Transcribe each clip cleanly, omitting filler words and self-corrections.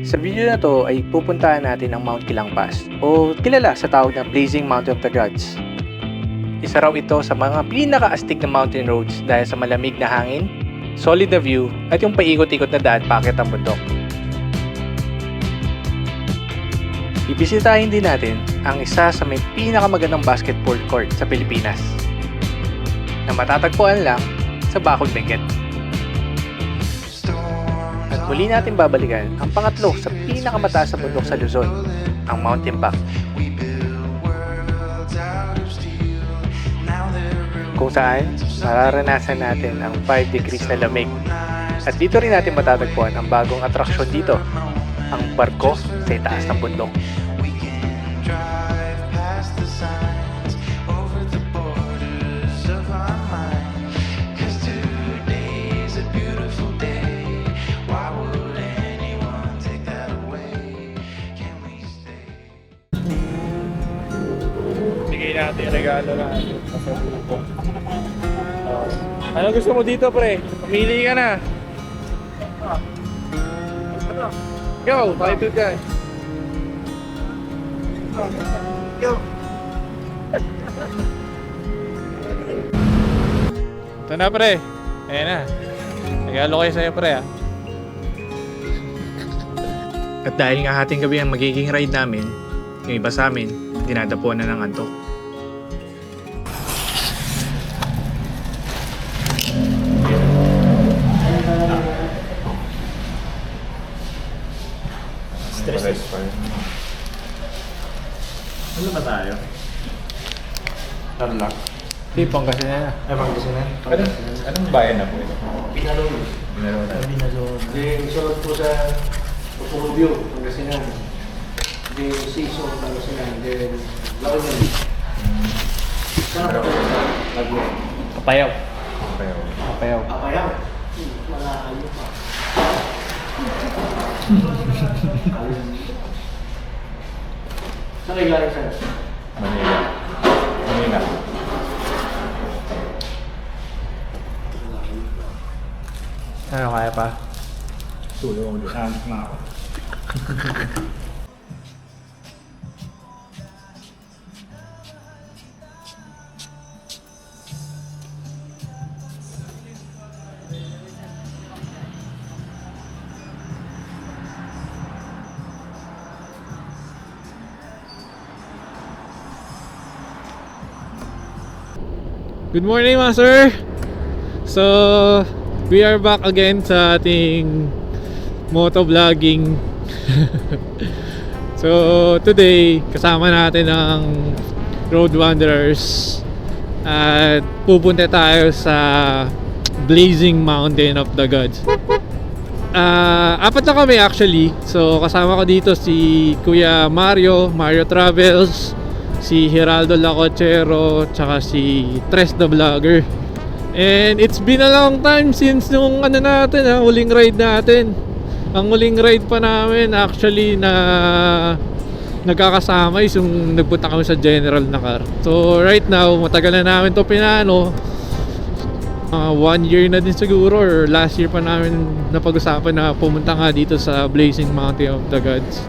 Sa video na to ay pupuntahan natin ang Mount Kilang Pass o kilala sa tawag na Blazing Mountain of the Gods. Isa raw ito sa mga pinakaastig na mountain roads dahil sa malamig na hangin, solid na view at yung paikot-ikot na daan paakyat ang bundok. Bibisitahin din natin ang isa sa may pinakamagandang basketball court sa Pilipinas na matatagpuan lang sa Bacol, Benguet. At muli natin babalikan ang pangatlo sa pinakamataas na bundok sa Luzon, ang Mount Impact. Kung saan mararanasan natin ang 5 degrees na lamig. At dito rin natin matatagpuan ang bagong atraksyon dito, ang barko sa itaas ng bundok. Bigay natin yung regalo natin sa grupo. Ano gusto mo dito, pre? Pumili ka na. Go, 5 ka. Go. Ito na, pre. Ayan na. Regalo kayo sa'yo, pre, ha. At dahil nga hating gabi ang magiging ride namin, yung iba sa amin, dinadapuan na ng antok. Stress pa rin. Ano ba tayo? Tarlac. Hindi, Pangasinan na. Ay, Pangasinan. Anong bayan na po ito? Pinalon. Pinalo na. Pinalon. Then, sunod po sa Purubyo, Pangasinan. Then, Season, Pangasinan. Then, Lacson. Saan po sa Laguna? Kapayaw. Kapayaw. Kapayaw. Apayaw. Malayo pa. Saan kayo galing sir? Manila. Manila. Ano, kaya pa? Tulong ako dyan. Na ako. Good morning mga sir! So, we are back again sa ating motovlogging. So, today, kasama natin ang Road Wanderers at pupunta tayo sa Blazing Mountain of the Gods. Apat na kami actually. So, kasama ko dito si Kuya Mario Travels, si Geraldo Lacochero, tsaka si Tres the Vlogger. And it's been a long time since nung huling ride natin. Ang huling ride pa namin actually na nagkakasama is yung nagpunta kami sa general na car. So right now, matagal na namin to pinano. 1 year na din siguro or last year pa namin napag-usapan na pumunta nga dito sa Blazing Mountain of the Gods.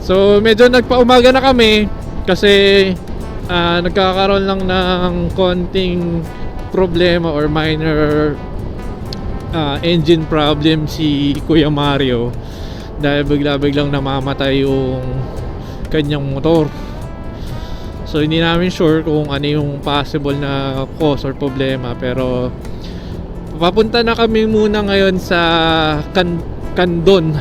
So medyo nagpaumaga na kami kasi nagkakaroon lang ng konting problema or minor engine problem si Kuya Mario dahil bigla-biglang namamatay yung kanyang motor. So hindi namin sure kung ano yung possible na cause or problema, pero papunta na kami muna ngayon sa Candon.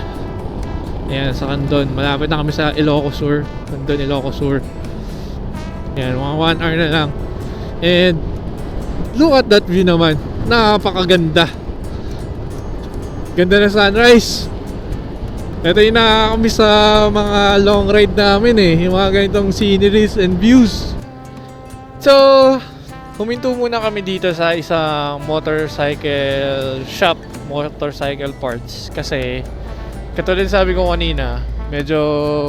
Ayan, sa Candon. Malapit na kami sa Ilocos Sur. Candon, Ilocos Sur. Ayan, mga 1 hour na lang. And look at that view naman. Napakaganda. Ganda na sunrise. Ito yung nakakami sa mga long ride namin yung mga ganitong sceneries and views. So, huminto muna kami dito sa isang motorcycle shop, motorcycle parts. Kasi, katulad sabi ko kanina, medyo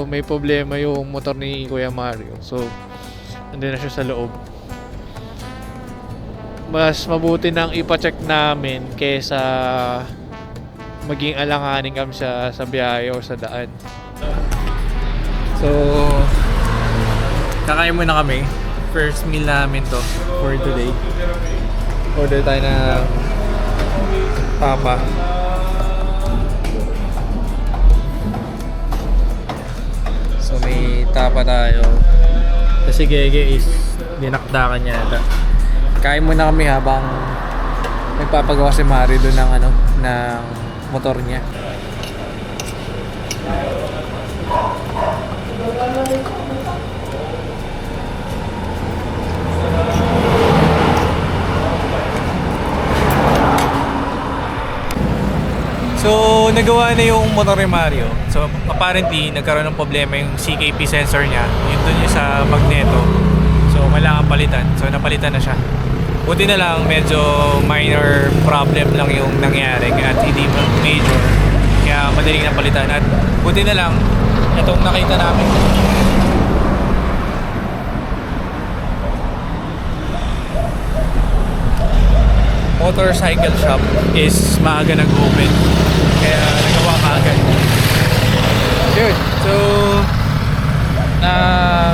may problema yung motor ni Kuya Mario. So, nandun na siya sa loob. Mas mabuti nang ipacheck namin kesa maging alanganin kami sa biyahe o sa daan. So, kakain muna kami. First meal namin to for today. Order tayo ng tapa. So may tapa tayo. Kasi Gege is dinakdakan niya ata. Kain muna kami habang nagpapagawa si Mari doon ng ng motor niya. So, nagawa na yung motor ni Mario. So, apparently, nagkaroon ng problema yung CKP sensor niya. Yun dun yung sa magneto. So, kailangan palitan. So, napalitan na siya. Buti na lang, medyo minor problem lang yung nangyari. At hindi major. Kaya madaling napalitan. At buti na lang, itong nakita namin. Motorcycle shop is maaga nag-open. Kaya nagawa ka agad. Yun. So,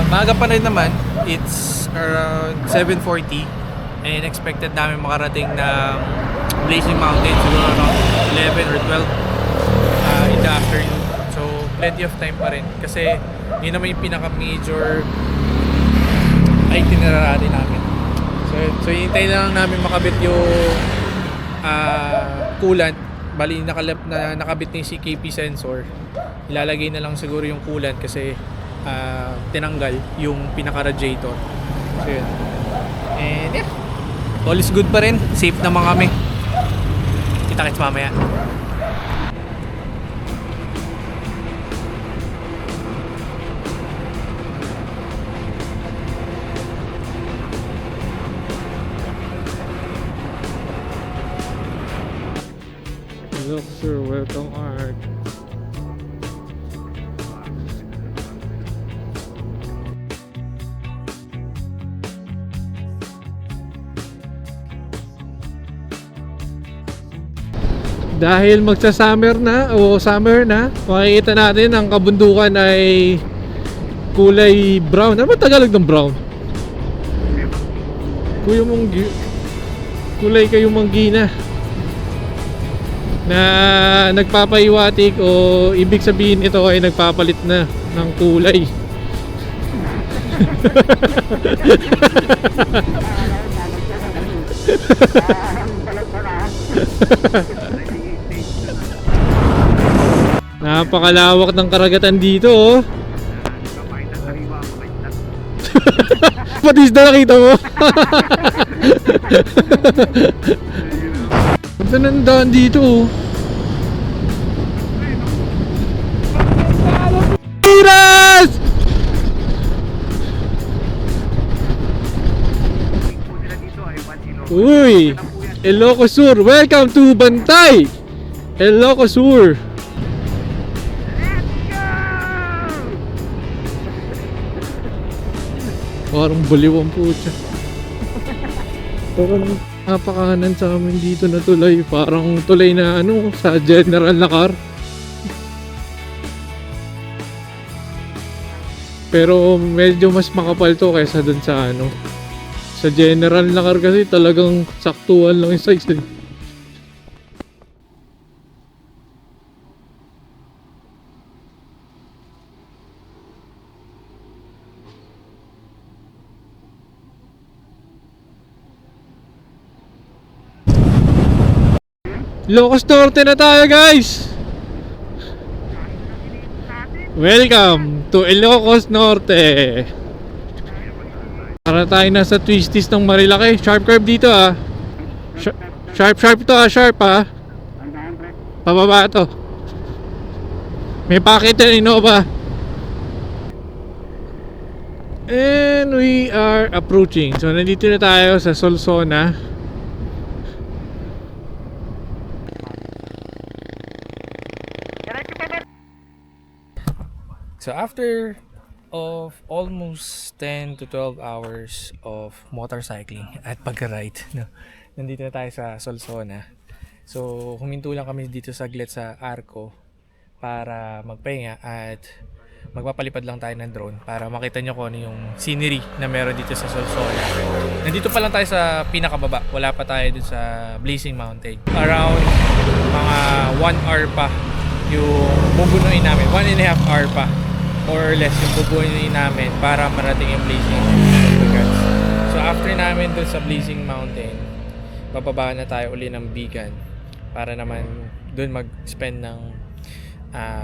maaga pa rin naman. It's around 7:40. And expected namin makarating ng Blazing Mountain siguro around 11 or 12 in the afternoon. So, plenty of time pa rin. Kasi, yun naman yung pinaka-major itinerary namin. So hintayin lang namin makabit yung coolant. Bali nakabit na yung CKP sensor. Ilalagay na lang siguro yung coolant kasi tinanggal yung pinaka-radiator. So yun. And yeah, all is good pa rin. Safe naman kami. Kita-kits mamaya. Look, sir, welcome art. Dahil magsa-summer na o summer na, makikita natin ang kabundukan ay kulay brown. Ano ba Tagalog ng brown? Kulay kayong manggina na nagpapaiwatik o ibig sabihin ito ay nagpapalit na ng kulay. Napakalawak ng karagatan dito, oh. Pati isda nakita mo. Ito nandaan dito, oh. Piras! Uy! Ilocos Sur! Welcome to Bantay! Ilocos Sur! Parang baliw ang putya. Parang napakahanan sa amin dito na tulay. Parang tulay na sa general na car. Pero medyo mas makapal to kaysa dun sa sa general na car kasi talagang saktuhan lang yung size eh. Ilocos Norte na tayo, guys! Welcome to Ilocos Norte! Para tayo nasa twisties ng Marilaki. Sharp curve dito, ah. Sharp to, ah. Sharp, ah. Pababa to. May packet na Innova. And we are approaching. So, nandito na tayo sa Solsona. So after of almost 10 to 12 hours of motorcycling at pag-ride, nandito na tayo sa Solsona. So, huminto lang kami dito saglit sa Arco para magpahinga at magpapalipad lang tayo ng drone para makita nyo kung ano yung scenery na meron dito sa Solsona. Nandito pa lang tayo sa pinakababa. Wala pa tayo dun sa Blazing Mountain. Around mga 1 hour pa yung bubunuin namin. 1.5 hour pa or less yung bubunuin namin para marating yung Blazing Mountain. So after namin dun sa Blazing Mountain, bababa na tayo uli ng Bigan para naman dun mag-spend ng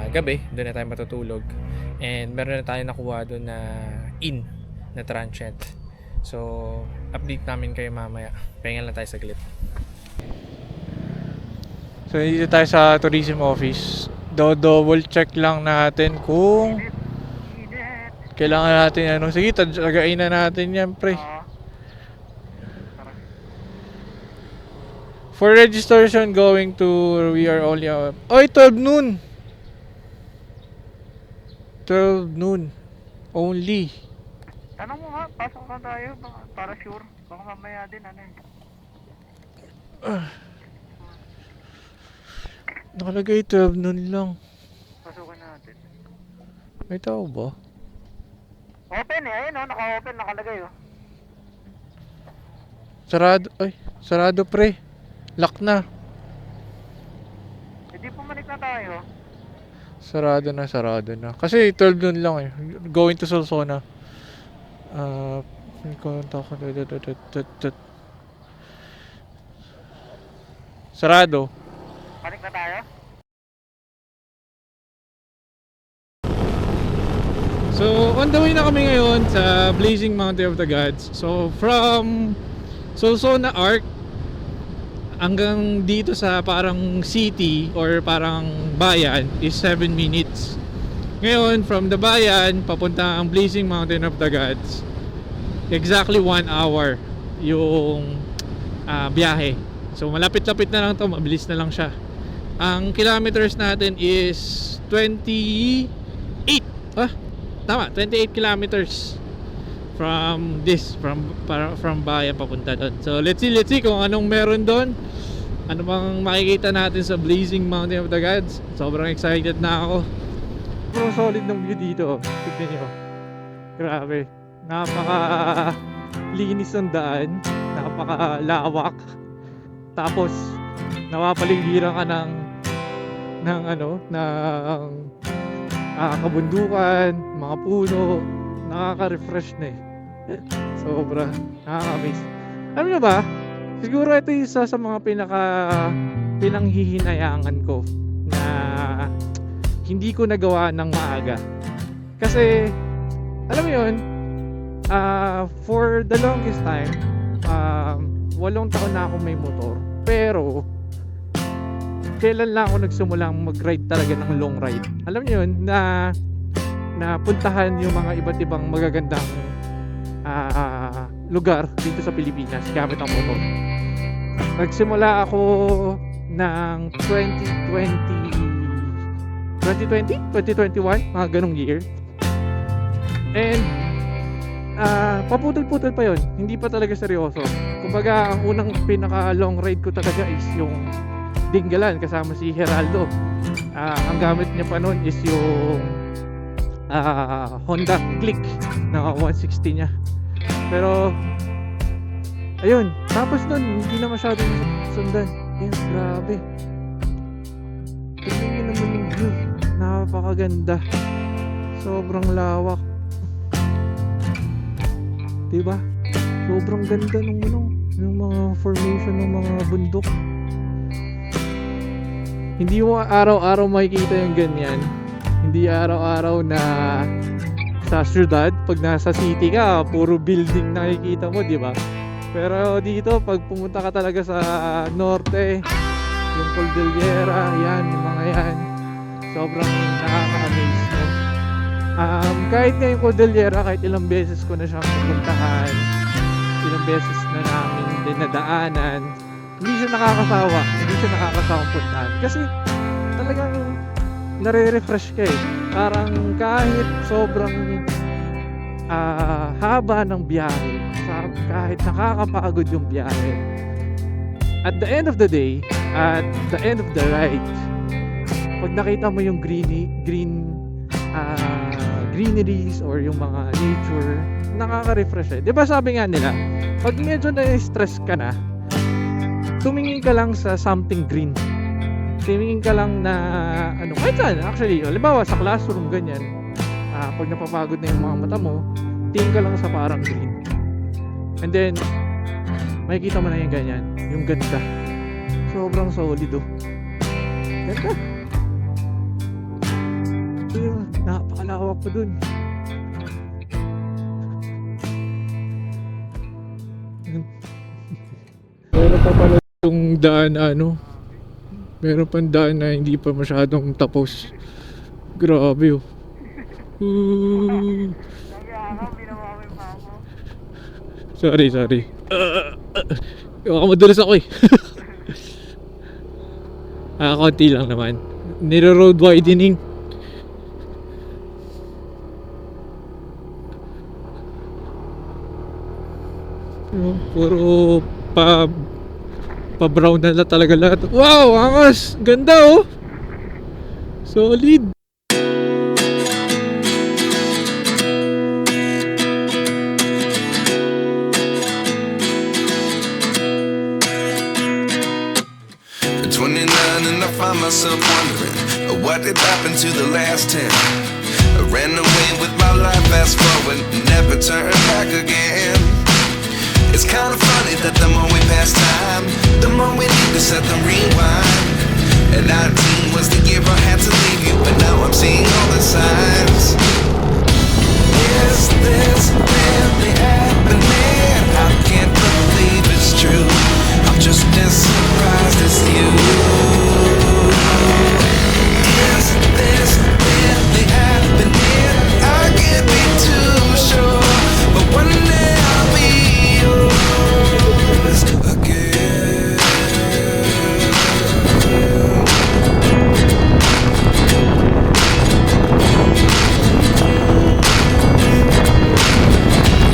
gabi. Dun na tayo matutulog. And meron na tayo nakuha dun na inn na transient. So update namin kayo mamaya. Pahinga lang tayo saglit. So dito tayo sa tourism office. Double check lang natin kung kailangan natin ano. Sige, tagain na natin yan, pre. For registration going to, we are only oy, 12 noon. 12 noon only. Tanong mo nga, pasok na tayo para sure. Baka mamaya din ano eh. Nakalagay 12 noon lang. Pasukan natin. May tao ba? Open eh, ayun oh, naka-open, nakalagay oh. Sarado, ay, sarado pre. Lock na. Hindi pumanik na tayo. Sarado na. Kasi 12 noon lang eh. Going to Solsona. Sarado. Panik na tayo? So, on the way na kami ngayon sa Blazing Mountain of the Gods. So, from Solsona Arc hanggang dito sa parang city or parang bayan is 7 minutes. Ngayon, from the bayan papunta ang Blazing Mountain of the Gods, exactly 1 hour yung biyahe. So, malapit-lapit na lang to, mabilis na lang siya. Ang kilometers natin is 28. Tama, 28 kilometers from bayan papunta doon. So let's see kung anong meron doon. Ano bang makikita natin sa Blazing Mountain of the Gods. Sobrang excited na ako. Sobrang solid ng view dito. Tignan nyo. Grabe. Napaka linis ng daan. Napaka-lawak. Tapos napapaligiran ka ng kabundukan, mga puno, nakaka-refresh na eh. Sobra, nakaka-amaze. Alam nyo ba, siguro ito yung isa sa mga pinanghihinayangan ko na hindi ko nagawa ng maaga. Kasi, alam mo yun, for the longest time, 8 taon na ako may motor. Pero, kailan lang ako nagsimulang mag-ride talaga ng long ride. Alam niyo yun, na puntahan yung mga iba't ibang magagandang lugar dito sa Pilipinas gamit ang motor. Nagsimula ako ng 2021, mga ganong year. And paputol-putol pa yon, hindi pa talaga seryoso. Kumbaga, ang unang pinaka long ride ko talaga is yung Dinggalan kasama si Geraldo. Ang gamit niya pa noon is yung Honda Click na 160 niya. Pero ayun, tapos nun hindi na masyadong sundan. Ayun, grabe. Tingnan niyo naman yung view. Napakaganda. Sobrang lawak. Diba? Sobrang ganda nung mga formation ng mga bundok. Hindi mo araw-araw makikita yung ganyan. Hindi araw-araw na sa syudad, pag nasa city ka, puro building nakikita mo, di ba? Pero dito, pag pumunta ka talaga sa norte, yung Cordillera, yan, yung mga yan, sobrang nakaka-amaze, no? Kahit nga yung Cordillera, kahit ilang beses ko na siyang pupuntahan, ilang beses na namin din nadaanan, hindi siya nakakasawang puntahan. Kasi talagang nare-refresh ka eh. Parang kahit sobrang haba ng biyahe, kahit nakakapagod yung biyahe, at the end of the day, at the end of the ride, pag nakita mo yung greeneries or yung mga nature, nakaka-refresh eh. 'Di ba sabi nga nila, pag medyo na-stress ka na, tumingin ka lang sa something green. Tumingin ka lang na kahit saan actually, halimbawa sa classroom ganyan, pag napapagod na yung mga mata mo, tingin ka lang sa parang green. And then makikita mo na yung ganyan, yung ganda. Sobrang solid oh. Ganda. Ayun, napakalawak pa dun. Meron pa pala yung daan meron pang daan na hindi pa masyadong tapos. Grabe oh. Nag-aakaw, binamamay pa ako. Sorry. Baka madulas ako eh. Konti lang naman. Niro-road widening. Puro pa-brown na talaga lahat. Wow, angas! Ganda oh! Solid! At 29 and I find myself wondering what did happen to the last 10. I ran away with my life, fast forward, never turn back again. It's kind of funny that the more we pass time, the more we need to set the rewind. And 19 was the year I had to leave you, but now I'm seeing all the signs. Is this really happening? I can't believe it's true. I'm just as surprised as you. Is this really happening? I can't be too sure, but one day I'll be yours again.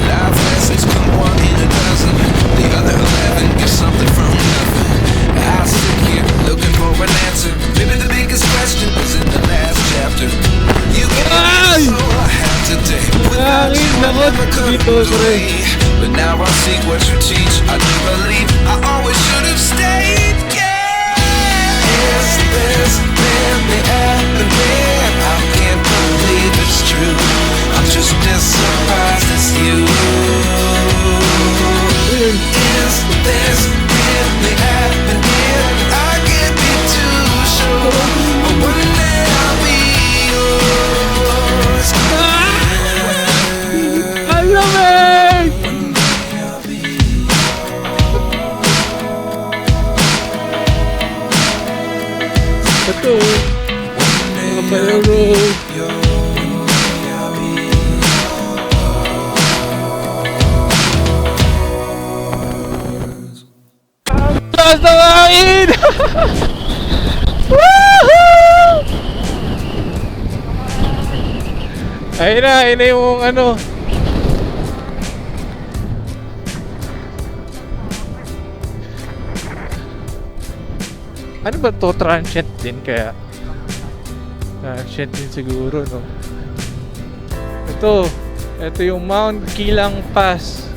Life lessons come one in a dozen. The other 11 get something from nothing. I sit here looking for an answer. Maybe the biggest question was in the last chapter. You gave me so I have today. Without you I never could have away. But now I see what you teach. I do believe I always should have stayed. Yeah. Is this really happening? I can't believe it's true. I'm just as surprised as you. Is this really happening? I can't be too sure, but one day I'll be yours. I love it! Ito, mga bayaro. Taas ng hangin! Woohoo! Ayun na yung Ano ba to? Transient din kaya? Transient din siguro, no? Ito yung Mount Kilang Pass.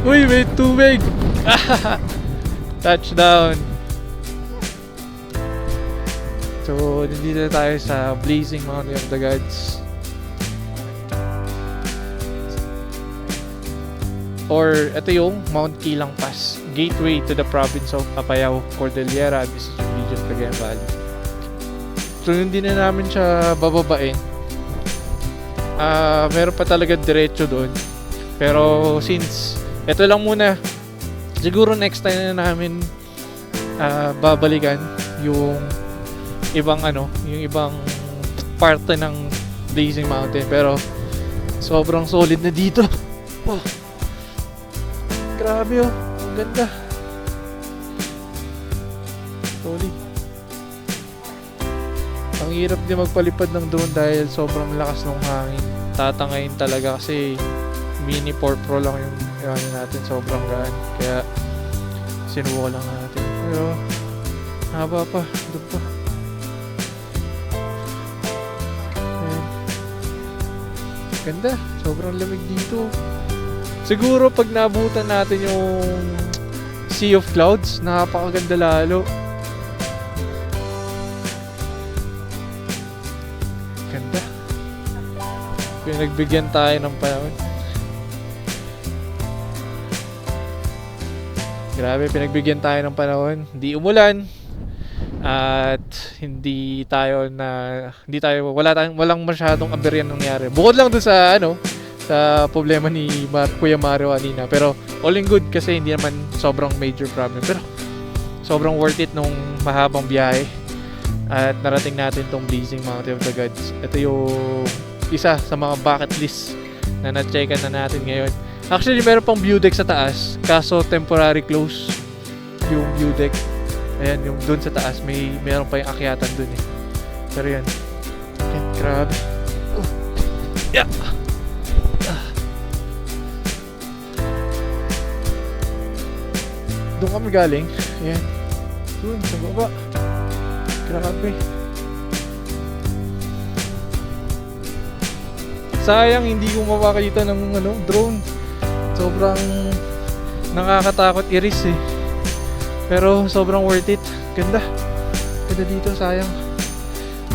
Uy, may tubig! Touchdown! So, nandito tayo sa Blazing Mountain of the Gods. Or, ito yung Mount Kilang Pass, gateway to the province of Apayao, Cordillera, Administrative Region, Cagayan Valley. So, hindi na namin siya bababain. Meron pa talaga diretso doon. Pero, since ito lang muna, siguro next time na namin babalikan yung ibang yung ibang parte ng Blazing Mountain. Pero, sobrang solid na dito. Wow. Grabe oh, ang ganda. Solid. Ang hirap din magpalipad ng drone dahil sobrang lakas ng hangin. Tatangayin talaga kasi mini 4 Pro lang yung natin, sobrang gaan. Kaya Sinubukan lang natin. Pero, haba pa. Doon pa. Ayan. Ganda. Sobrang lamig dito. Siguro pag naabutan natin yung Sea of Clouds, napakaganda lalo. Ganda. Pinagbigyan tayo ng panahon. Grabe, pinagbigyan tayo ng panahon. Hindi umulan. At walang masyadong aberyan nangyari. Bukod lang dun sa sa problema ni Kuya Mario kanina. Pero all in good kasi hindi naman sobrang major problem. Pero sobrang worth it nung mahabang biyahe. At narating natin tong Blazing Mountain of the Gods. Ito yung isa sa mga bucket list na na-checkan na natin ngayon. Actually, meron pang view deck sa taas. Kaso temporary close yung view deck. Ayan, yung dun sa taas. Meron pa yung akyatan dun eh. Pero yan. Ayan, grabe. Yeah. Doon kami galing. Ayan. Doon, sa baba. Grabe. Sayang hindi ko mapakita ng drone. Sobrang nakakatakot iris eh. Pero sobrang worth it. Ganda. Ganda dito, sayang.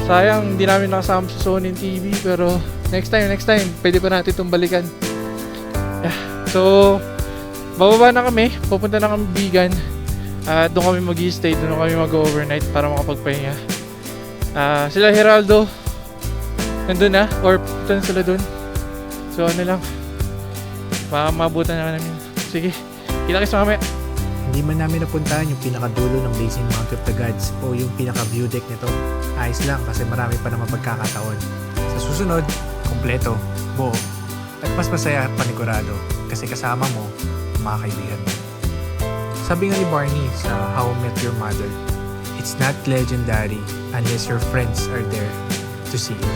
Sayang hindi namin nakasama sa Sony TV, pero next time pwede pa natin itong balikan. Yeah. So bababa na kami, pupunta na kami Bigan. Doon kami mag-i-stay, doon kami mag-overnight para makapagpahinga. Sila Geraldo nandun na, or punta na sila dun. So ano lang, mabutan na namin. Sige, kita kayo mamaya. Hindi man namin napuntahan yung pinakadulo ng Blazing Mountain of the Gods o yung pinaka-view deck nito. Ayos lang kasi marami pa naman pagkakataon. Sa susunod, kompleto, buo, at mas masaya at panigurado kasi kasama mo mga kaibigan mo. Sabi nga ni Barney sa How I Met Your Mother, it's not legendary unless your friends are there to see you.